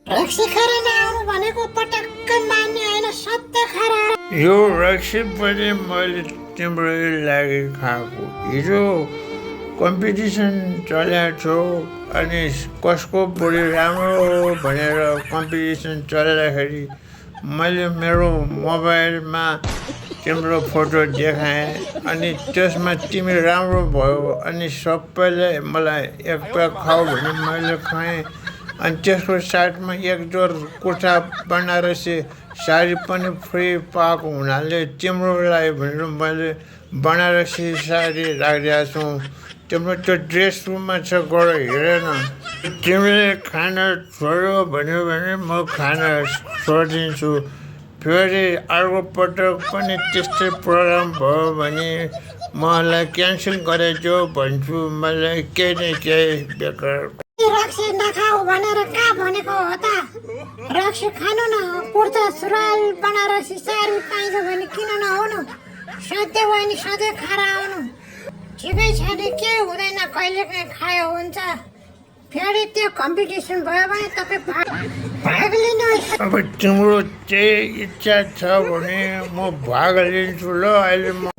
रक्सी खाएर नआउनु भनेको पटक्क मान्ने होइन, सत्य खाएर। यो रक्सी पनि मैले तिम्रो लागि खाएको। हिजो कम्पिटिसन चलेको थियो अनि कसको बुढी राम्रो भनेर कम्पिटिसन चल्दाखेरि मैले मेरो मोबाइलमा तिम्रो फोटो देखाएँ अनि त्यसमा तिमी राम्रो भयो अनि सबैले मलाई एक प्याक खाऊ भने मैले खाएँ। अनि त्यसको साथमा एक जोर कुर्ता बनारसी साडी पनि फ्री पाएको हुनाले तिम्रो लागि भनेर मैले बनारसी साडी राखिदिएको छु। तिम्रो त्यो ड्रेस रुममा छ, गएर हेरेन। तिमीले खाना छोड्यो भन्यो भने म खाना छोडिदिन्छु। फेरि अर्को पटक पनि त्यस्तै प्रोग्राम भयो भने मलाई क्यान्सल गराइदियो भन्छु। मलाई केही न केही बेकार। रक्सी नखाऊ भनेर कहाँ भनेको हो त? रक्सी खानु न, कुर्ता सुरुवाल बनारसी साडी पाइन्छ भने किन नहुनु? सधैँ भयो नि सधैँ खाएर आउनु। ठिकै छ नि, के हुँदैन, कहिले काहीँ खायो हुन्छ। फेरि त्यो कम्पिटिसन भयो भने तपाईँ भाग लिनुहोस्। अब तिम्रो त्यही इच्छा छ भने म भाग लिन्छु। ल अहिले म